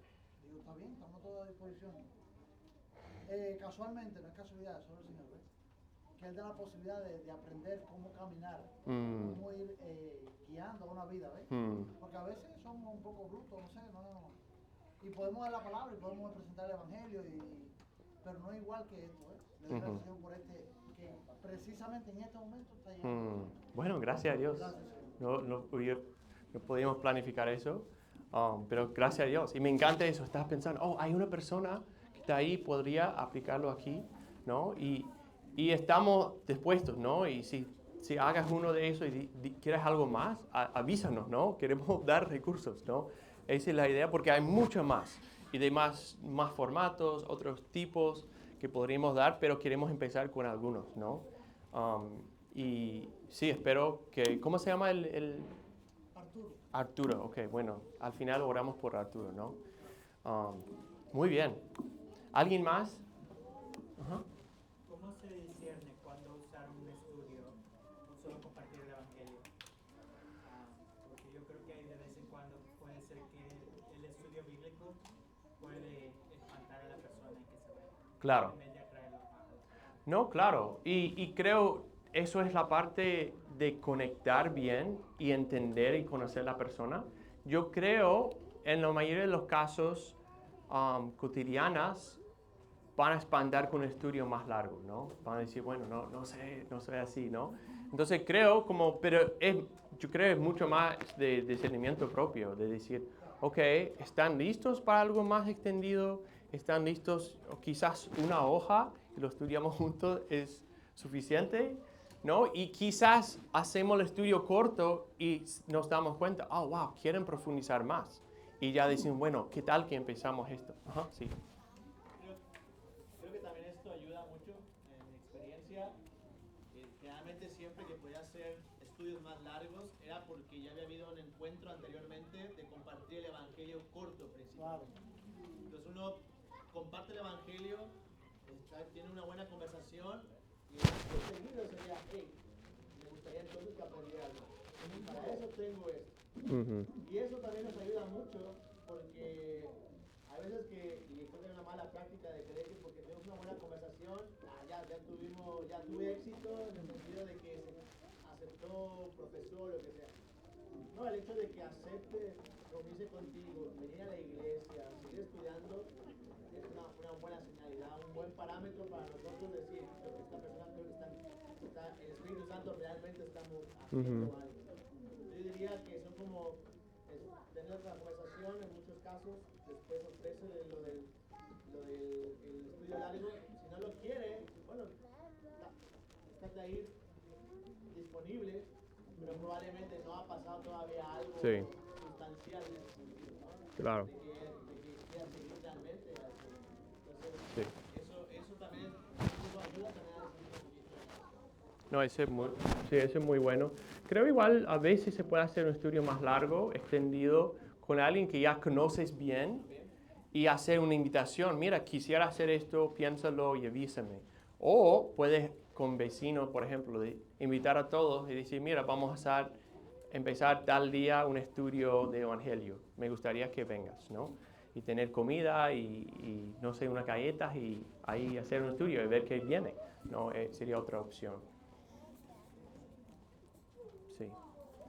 Digo, está bien, estamos todos a disposición. Casualmente, no es casualidad, solo el Señor, que Él da la posibilidad de aprender cómo caminar, cómo ir guiando una vida, Porque a veces somos un poco brutos, no sé, y podemos dar la palabra y podemos presentar el Evangelio, pero no es igual que esto, Le doy gracias a Dios por que precisamente en este momento está llegando. Bueno, gracias a Dios. No podíamos planificar eso, pero gracias a Dios. Y me encanta eso, estás pensando, hay una persona que está ahí, podría aplicarlo aquí, ¿no? Y estamos dispuestos, ¿no? Y si hagas uno de esos y quieres algo más, avísanos, ¿no? Queremos dar recursos, ¿no? Esa es la idea, porque hay mucho más y de más formatos, otros tipos que podríamos dar, pero queremos empezar con algunos, ¿no? Y sí, espero que... ¿Cómo se llama el...? Arturo, ok, bueno, al final oramos por Arturo, ¿no? Muy bien. ¿Alguien más? Uh-huh. ¿Cómo se discierne cuando usar un estudio o solo compartir el Evangelio? Porque yo creo que hay de vez en cuando puede ser que el estudio bíblico puede espantar a la persona y que se vaya. Claro. En vez de atraerlo más. No, claro. Y creo eso es la parte de conectar bien y entender y conocer a la persona. Yo creo en la mayoría de los casos cotidianas van a expandir con un estudio más largo, ¿no? Van a decir, bueno, no sé así, ¿no? Entonces creo yo creo es mucho más de discernimiento propio, de decir, ok, ¿están listos para algo más extendido? ¿Están listos? O quizás una hoja y lo estudiamos juntos es suficiente, ¿no? Y quizás hacemos el estudio corto y nos damos cuenta, wow, quieren profundizar más. Y ya decimos, bueno, ¿qué tal que empezamos esto? Ajá, sí. Creo que también esto ayuda mucho en mi experiencia. Generalmente siempre que podía hacer estudios más largos era porque ya había habido un encuentro anteriormente de compartir el Evangelio corto principalmente. Entonces uno comparte el Evangelio, tiene una buena conversación y seguido sería, me gustaría entonces que aprendiera algo. Para eso tengo esto. Uh-huh. Y eso también nos ayuda mucho porque hay veces y creo que es una mala práctica de creer que porque tenemos una buena conversación, ya tuve éxito en el sentido de que se aceptó, profesó, lo que sea. No, el hecho de que acepte reunirse contigo, venir a la iglesia, seguir estudiando, es una buena señalidad, un buen parámetro para nosotros decir que esta persona creo que el Espíritu Santo realmente estamos haciendo algo. Yo diría que son como tener la conversación en muchos casos, después ofrece lo del estudio largo. Si no lo quiere, bueno, está ahí disponible, pero probablemente no ha pasado todavía algo sustancial en ese sentido, ¿no? Claro. De que quiera seguir realmente. Sí. Entonces, eso también ayuda también a decidir un poquito. No, ese es muy bueno. Creo igual a veces se puede hacer un estudio más largo, extendido, con alguien que ya conoces bien y hacer una invitación. Mira, quisiera hacer esto, piénsalo y avísame. O puedes con vecinos, por ejemplo, invitar a todos y decir, mira, vamos a empezar tal día un estudio de evangelio. Me gustaría que vengas, ¿no? Y tener comida y no sé, unas galletas y ahí hacer un estudio y ver qué viene, ¿no? Sería otra opción. Sí.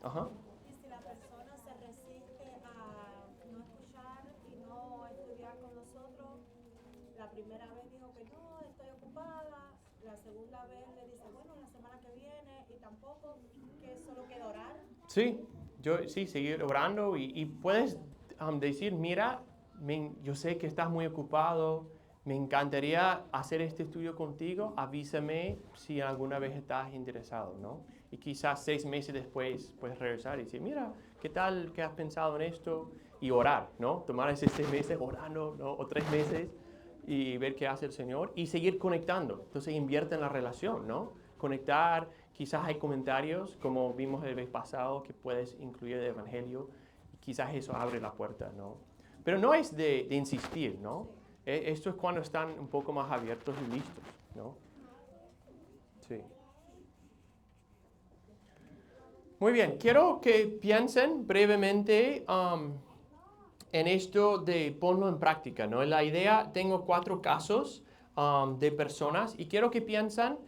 Ajá. Y si la persona se resiste a no escuchar y no estudiar con nosotros, la primera vez dijo que no, estoy ocupada, la segunda vez le dice, bueno, la semana que viene, y tampoco, que solo queda orar. Sí, seguir orando y puedes decir, mira, yo sé que estás muy ocupado, me encantaría hacer este estudio contigo, avísame si alguna vez estás interesado, ¿no? Y quizás 6 meses después puedes regresar y decir, mira, ¿qué tal? ¿Qué has pensado en esto? Y orar, ¿no? Tomar esos 6 meses orando, ¿no? O 3 meses y ver qué hace el Señor y seguir conectando. Entonces invierte en la relación, ¿no? Conectar, quizás hay comentarios, como vimos el mes pasado, que puedes incluir el Evangelio. Y quizás eso abre la puerta, ¿no? Pero no es de insistir, ¿no? Esto es cuando están un poco más abiertos y listos, ¿no? Sí. Muy bien, quiero que piensen brevemente en esto de ponlo en práctica, ¿no? La idea, tengo 4 casos de personas y quiero que piensen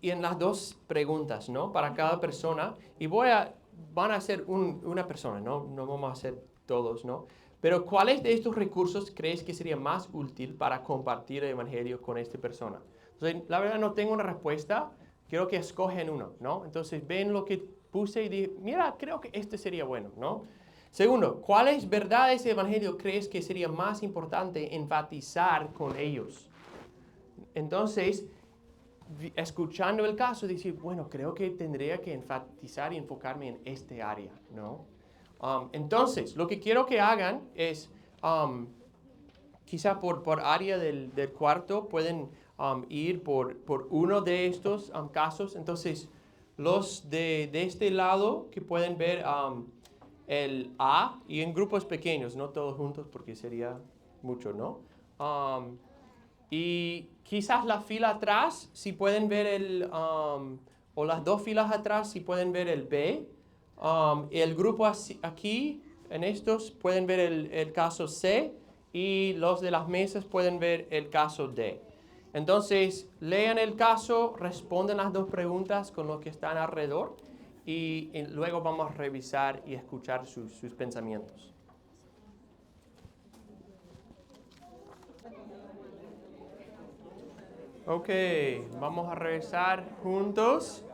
en las 2 preguntas, ¿no? Para cada persona y van a ser una persona, ¿no? No vamos a hacer todos, ¿no? Pero ¿cuáles de estos recursos crees que sería más útil para compartir el Evangelio con esta persona? Entonces, la verdad no tengo una respuesta, quiero que escogen uno, ¿no? Entonces, ven lo que puse y dije, mira, creo que este sería bueno, ¿no? Segundo, ¿cuáles verdades del Evangelio crees que sería más importante enfatizar con ellos? Entonces, escuchando el caso, decir, bueno, creo que tendría que enfatizar y enfocarme en este área, ¿no? Entonces, lo que quiero que hagan es, quizá por área del cuarto, pueden ir por uno de estos casos. Entonces, los de este lado que pueden ver el A y en grupos pequeños, no todos juntos porque sería mucho, ¿no? Y quizás la fila atrás, si pueden ver o las 2 filas atrás, si pueden ver el B. El grupo aquí, en estos, pueden ver el caso C y los de las mesas pueden ver el caso D. Entonces, lean el caso, responden las 2 preguntas con los que están alrededor y luego vamos a revisar y escuchar sus pensamientos. Ok, vamos a revisar juntos.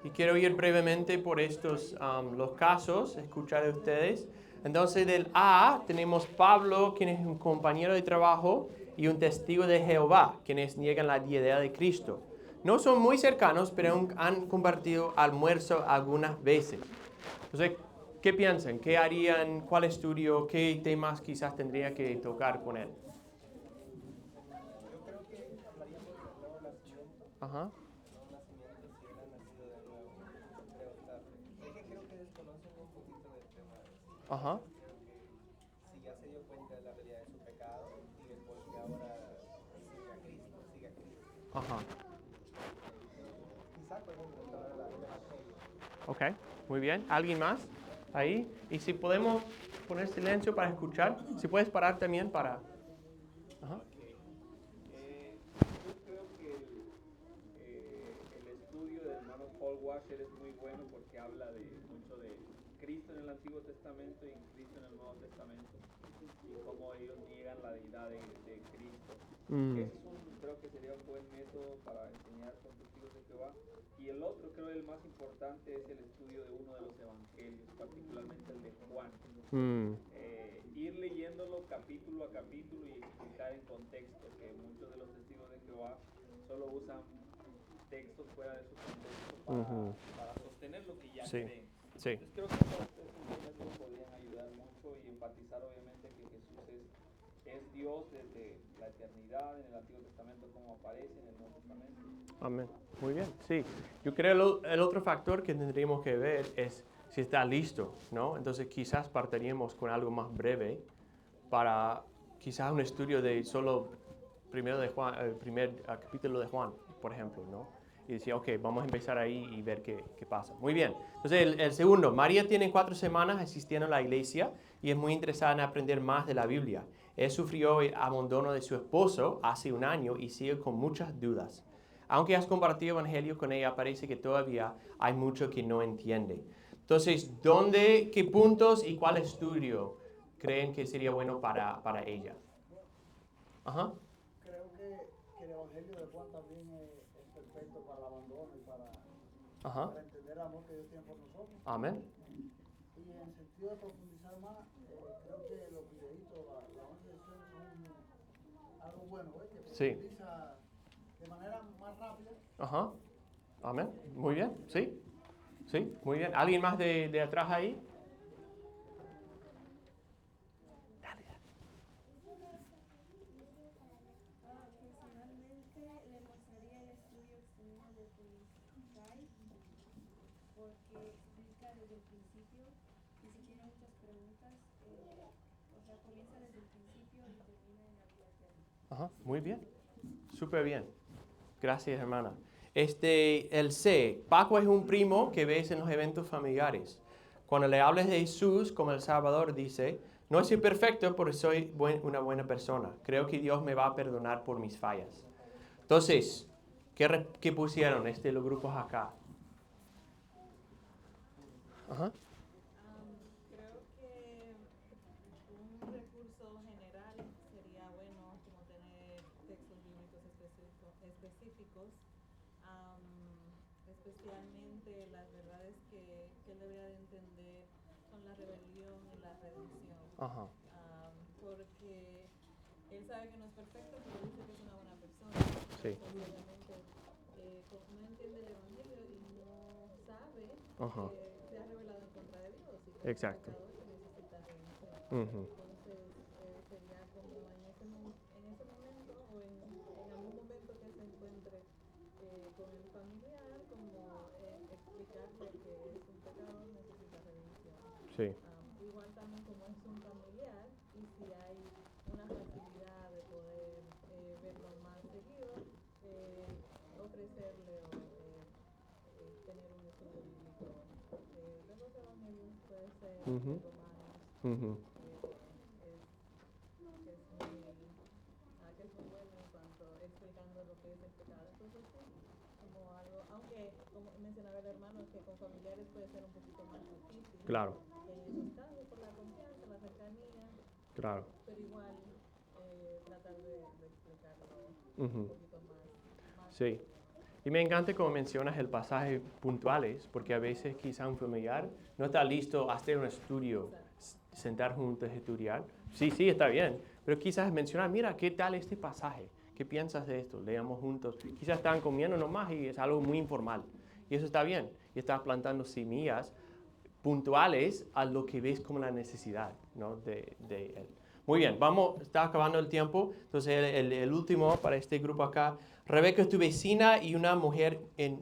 Y quiero ir brevemente por estos los casos, escuchar de ustedes. Entonces, del A tenemos Pablo, quien es un compañero de trabajo, y un testigo de Jehová, quienes niegan la deidad de Cristo. No son muy cercanos, pero han compartido almuerzo algunas veces. Entonces, ¿qué piensan? ¿Qué harían? ¿Cuál estudio? ¿Qué temas quizás tendría que tocar con él? Yo creo que hablaríamos del nuevo nacimiento. Ajá. Nuevo nacimiento si hubiera nacido de nuevo. Creo que desconocen un poquito del tema. Ajá. Creo que si ya se dio cuenta de la realidad de su pecado y de por qué ahora sigue a Cristo. Ajá. Quizá pueden encontrar el Evangelio. Ok, muy bien. ¿Alguien más? Ahí. Y si podemos poner silencio para escuchar. Si puedes parar también para... Ajá. Yo creo que el estudio del hermano Paul Washer es muy bueno porque habla mucho de Cristo en el Antiguo Testamento y Cristo en el Nuevo Testamento y cómo ellos niegan la deidad de Cristo. Creo que sería un buen método para enseñar con testigos de Jehová. Y el otro, creo el más importante, es el estudio de uno de los evangelios, particularmente el de Juan. Ir leyéndolo capítulo a capítulo y explicar en contexto, que muchos de los testigos de Jehová solo usan textos fuera de su contexto para sostener lo que ya creen. Sí. Entonces creo que estos métodos podrían ayudar mucho y enfatizar obviamente que Jesús es Dios desde la eternidad en el Antiguo Testamento como aparece en el Nuevo Testamento. Amén. Muy bien, sí. Yo creo el otro factor que tendríamos que ver es si está listo, ¿no? Entonces quizás partiríamos con algo más breve para quizás un estudio de solo el primer capítulo de Juan, por ejemplo, ¿no? Y decía, ok, vamos a empezar ahí y ver qué pasa. Muy bien. Entonces, el segundo, María tiene 4 semanas asistiendo a la iglesia y es muy interesada en aprender más de la Biblia. Él sufrió el abandono de su esposo hace 1 año y sigue con muchas dudas. Aunque has compartido evangelio con ella, parece que todavía hay mucho que no entiende. Entonces, qué puntos y cuál estudio creen que sería bueno para ella? Ajá. Creo que el Evangelio de Juan también es perfecto para el abandono y para entender el amor que Dios tiene por nosotros. Amén. Y en sentido de profundizar más, creo que los videitos, las organizaciones son algo bueno, que profundiza de manera más rápida. Ajá. Amén. Muy bien. Sí. Sí, muy bien. ¿Alguien más de atrás ahí? Personalmente le mostraría el estudio extendido de Polinsky, porque explica desde el principio y si tiene muchas preguntas, comienza desde el principio y termina en la vida eterna. Ajá, muy bien. Súper bien. Gracias, hermana. El C. Paco es un primo que ves en los eventos familiares. Cuando le hables de Jesús como el Salvador, dice, no soy perfecto porque soy una buena persona. Creo que Dios me va a perdonar por mis fallas. Entonces, ¿qué pusieron los grupos acá? Ajá. Creo que un recurso general sería bueno como tener textos bíblicos específicos, especialmente las verdades que él debería de entender son la rebelión y la redención. Ajá. Porque él sabe que no es perfecto, pero dice que es una buena persona. Sí. Obviamente no entiende el evangelio y no sabe Ajá. que se ha revelado en contra de Dios y que Exacto. es un pecador que necesita redención. Ujú. Entonces sería como en ese momento o en algún momento que se encuentre con el familiar, como explicarle que es un pecador, necesita redención. Sí. Igual también como es un familiar y si hay una facilidad de poder verlo más seguido, ofrecerle o tener un estudio bíblico de los evangelios, puede ser Ujú. Romanos, Ujú. que es muy bueno en cuanto explicando lo que es el pecado. Entonces sí, como algo, aunque como mencionaba el hermano, que con familiares puede ser un poquito más difícil. Claro. En esos casos, por la confianza, la cercanía. Claro. Pero igual tratar de explicarlo Ujú. un poquito más. Sí. Y me encanta como mencionas el pasaje puntuales, porque a veces quizá un familiar no está listo a hacer un estudio, sentar juntos, estudiar. Sí, está bien, pero quizás mencionar, mira, ¿qué tal este pasaje? ¿Qué piensas de esto? Leamos juntos. Quizás están comiendo nomás y es algo muy informal. Y eso está bien. Y estás plantando semillas puntuales a lo que ves como la necesidad, ¿no? de él. Muy bien, está acabando el tiempo. Entonces, el último para este grupo acá. Rebeca es tu vecina y una mujer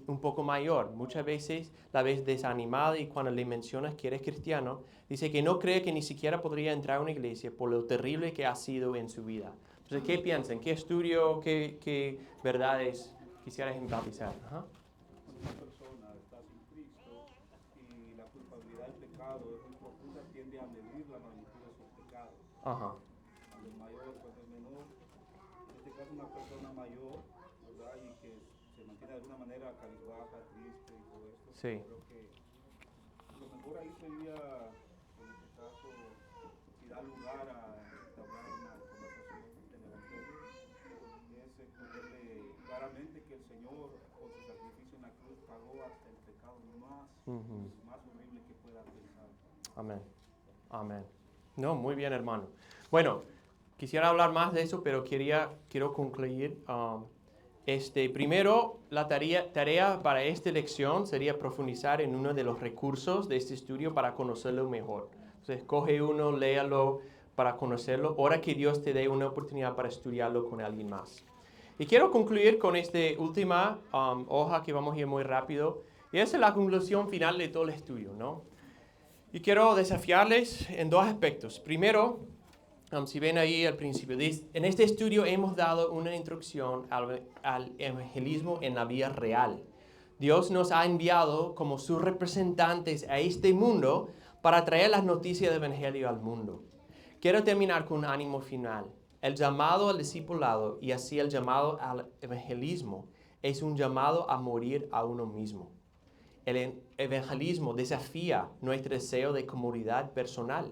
un poco mayor. Muchas veces la ves desanimada y cuando le mencionas que eres cristiano, dice que no cree que ni siquiera podría entrar a una iglesia por lo terrible que ha sido en su vida. Entonces, ¿qué piensan? ¿Qué estudio, qué verdades quisieras enfatizar? Ajá. Una persona está sin Cristo y la culpabilidad del pecado es muy profunda, tiende a medir la magnitud de sus pecados. Ajá. A los mayores, pues el menor, en este caso una persona mayor, ¿verdad? Y que se mantiene de alguna manera cabizbaja, triste y todo esto. Sí. Creo que lo mejor ahí sería, en este caso, si da lugar a entablar una conversación del Evangelio, es explicarle claramente que el Señor, con su sacrificio en la cruz, pagó hasta el pecado más horrible que pueda pensar. Amén. Amén. No, muy bien, hermano. Bueno, quisiera hablar más de eso, pero quiero concluir. Primero, la tarea para esta lección sería profundizar en uno de los recursos de este estudio para conocerlo mejor. Entonces, coge uno, léalo para conocerlo. Ora que Dios te dé una oportunidad para estudiarlo con alguien más. Y quiero concluir con esta última hoja que vamos a ir muy rápido. Y esa es la conclusión final de todo el estudio, ¿no? Y quiero desafiarles en dos aspectos. Primero, si ven ahí al principio, en este estudio hemos dado una introducción al evangelismo en la vida real. Dios nos ha enviado como sus representantes a este mundo para traer las noticias del evangelio al mundo. Quiero terminar con un ánimo final. El llamado al discipulado y así el llamado al evangelismo es un llamado a morir a uno mismo. El evangelismo desafía nuestro deseo de comunidad personal.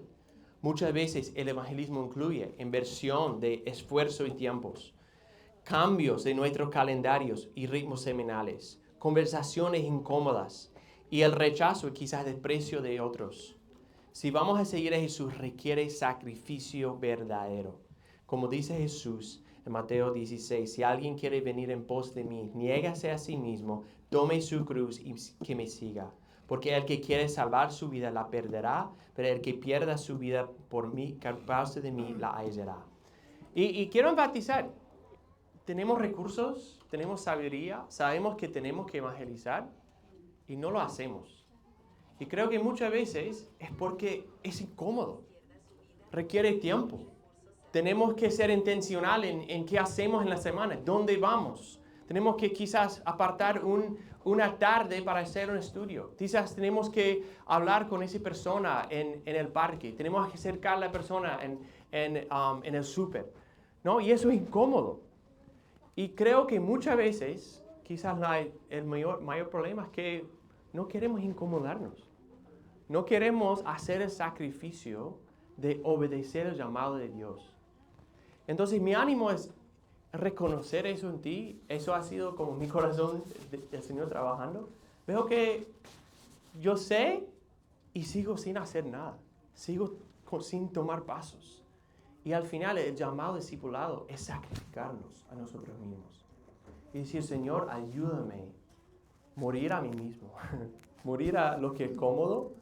Muchas veces el evangelismo incluye inversión de esfuerzo y tiempos, cambios de nuestros calendarios y ritmos semanales, conversaciones incómodas y el rechazo y quizás desprecio de otros. Si vamos a seguir a Jesús, requiere sacrificio verdadero. Como dice Jesús en Mateo 16, si alguien quiere venir en pos de mí, niégase a sí mismo, tome su cruz y que me siga. Porque el que quiere salvar su vida la perderá, pero el que pierda su vida por mí, por causa de mí, la hallará. Y quiero enfatizar, tenemos recursos, tenemos sabiduría, sabemos que tenemos que evangelizar y no lo hacemos. Y creo que muchas veces es porque es incómodo, requiere tiempo. Tenemos que ser intencionales en qué hacemos en la semana, dónde vamos. Tenemos que quizás apartar una tarde para hacer un estudio. Quizás tenemos que hablar con esa persona en el parque. Tenemos que acercar a la persona en el súper, ¿no? Y eso es incómodo. Y creo que muchas veces, quizás el mayor problema es que no queremos incomodarnos. No queremos hacer el sacrificio de obedecer el llamado de Dios. Entonces mi ánimo es reconocer eso en ti. Eso ha sido como mi corazón del Señor trabajando. Veo que yo sé y sigo sin hacer nada. Sigo sin tomar pasos. Y al final el llamado discipulado es sacrificarnos a nosotros mismos. Y decir, Señor, ayúdame a morir a mí mismo. Morir a lo que es cómodo,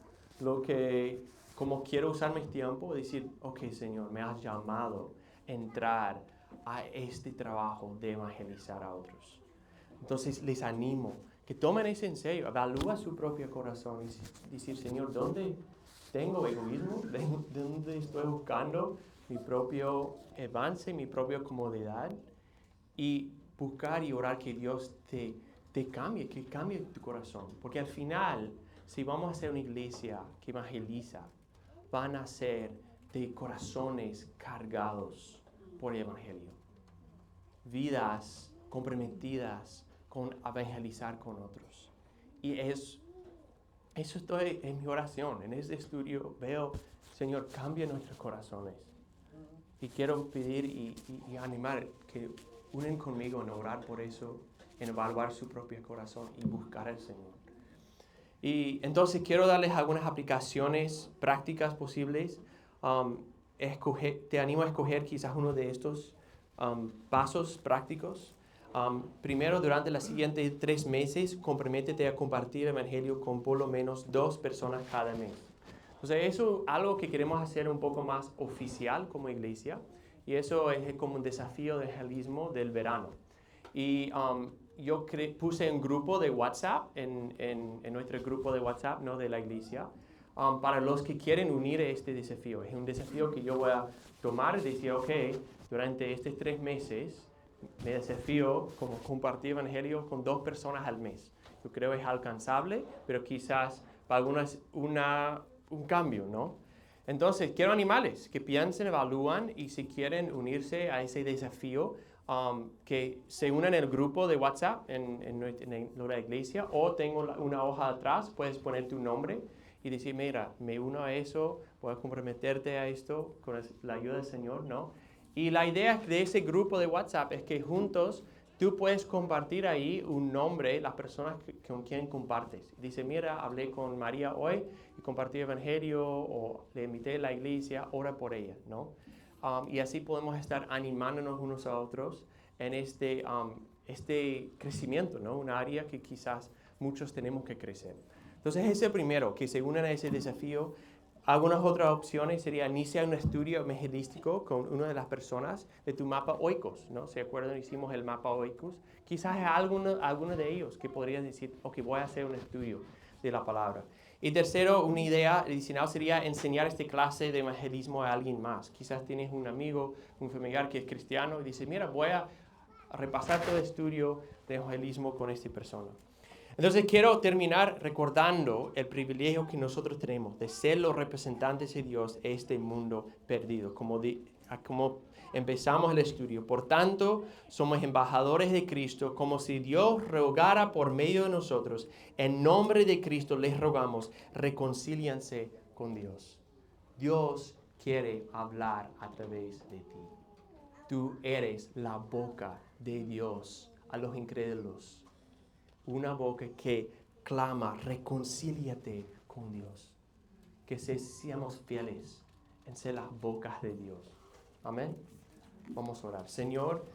como quiero usar mi tiempo. Decir, ok, Señor, me has llamado a entrar a este trabajo de evangelizar a otros. Entonces les animo que tomen eso en serio, evalúa su propio corazón y decir, Señor, ¿dónde tengo egoísmo? ¿Dónde estoy buscando mi propio avance, mi propia comodidad? Y buscar y orar que Dios te cambie, que cambie tu corazón. Porque al final, si vamos a ser una iglesia que evangeliza, van a ser de corazones cargados por el evangelio. Vidas comprometidas con evangelizar con otros. Y eso estoy en mi oración. En este estudio veo, Señor, cambia nuestros corazones. Y quiero pedir y animar que unen conmigo en orar por eso, en evaluar su propio corazón y buscar al Señor. Y entonces quiero darles algunas aplicaciones prácticas posibles. Te animo a escoger quizás uno de estos pasos prácticos. Primero, durante los siguientes 3 meses, comprométete a compartir el evangelio con por lo menos 2 personas cada mes. Entonces, eso es algo que queremos hacer un poco más oficial como iglesia. Y eso es como un desafío de evangelismo del verano. Y yo puse un grupo de WhatsApp, en nuestro grupo de WhatsApp, ¿no?, de la iglesia, para los que quieren unir a este desafío. Es un desafío que yo voy a tomar y decir, ok, durante estos 3 meses me desafío como compartir evangelio con 2 personas al mes. Yo creo que es alcanzable, pero quizás para algunas un cambio, ¿no? Entonces, quiero animarles que piensen, evalúan y si quieren unirse a ese desafío, que se unan en el grupo de WhatsApp en la iglesia, o tengo una hoja atrás, puedes poner tu nombre y decir, mira, me uno a eso, voy a comprometerte a esto con la ayuda del Señor, ¿no? Y la idea de ese grupo de WhatsApp es que juntos tú puedes compartir ahí un nombre, las personas con quien compartes. Dice, mira, hablé con María hoy y compartí el evangelio, o le invité a la iglesia, ora por ella, ¿no? Y así podemos estar animándonos unos a otros en este crecimiento, ¿no? Un área que quizás muchos tenemos que crecer. Entonces, ese primero, que se unan a ese desafío. Algunas otras opciones sería iniciar un estudio evangelístico con una de las personas de tu mapa Oikos, ¿no? ¿Se acuerdan? Hicimos el mapa Oikos. Quizás hay alguno de ellos que podrían decir, ok, voy a hacer un estudio de la palabra. Y tercero, una idea adicional sería enseñar esta clase de evangelismo a alguien más. Quizás tienes un amigo, un familiar que es cristiano y dice, mira, voy a repasar todo el estudio de evangelismo con esta persona. Entonces quiero terminar recordando el privilegio que nosotros tenemos de ser los representantes de Dios en este mundo perdido, como empezamos el estudio. Por tanto, somos embajadores de Cristo, como si Dios rogara por medio de nosotros. En nombre de Cristo les rogamos, reconcíliense con Dios. Dios quiere hablar a través de ti. Tú eres la boca de Dios a los incrédulos. Una boca que clama, reconcíliate con Dios. Que seamos fieles en ser las bocas de Dios. Amén. Vamos a orar. Señor,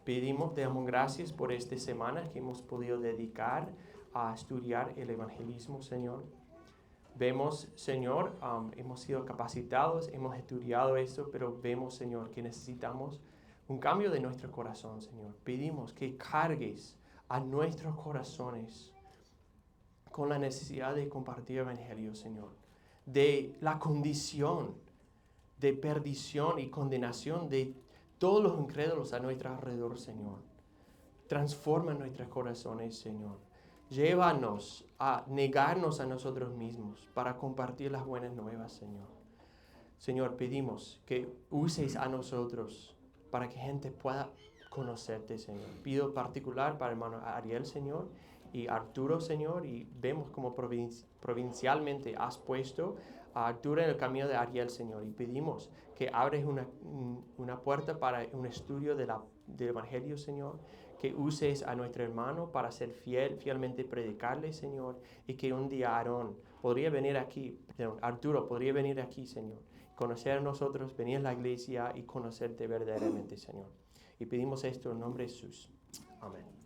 te damos gracias por esta semana que hemos podido dedicar a estudiar el evangelismo, Señor. Vemos, Señor, hemos sido capacitados, hemos estudiado esto, pero vemos, Señor, que necesitamos un cambio de nuestro corazón, Señor. Pedimos que cargues a nuestros corazones con la necesidad de compartir el evangelio, Señor, de la condición de perdición y condenación de todos los incrédulos a nuestro alrededor, Señor. Transforma nuestros corazones, Señor. Llévanos a negarnos a nosotros mismos para compartir las buenas nuevas, Señor. Señor, pedimos que uses a nosotros para que gente pueda conocerte, Señor. Pido particular para el hermano Ariel, Señor, y Arturo, Señor, y vemos como provincialmente has puesto a Arturo en el camino de Ariel, Señor, y pedimos que abres una puerta para un estudio del Evangelio, Señor, que uses a nuestro hermano para ser fielmente predicarle, Señor, y que un día Arturo podría venir aquí, Señor, conocer a nosotros, venir a la iglesia y conocerte verdaderamente, Señor. Y pedimos esto en nombre de Jesús. Amén.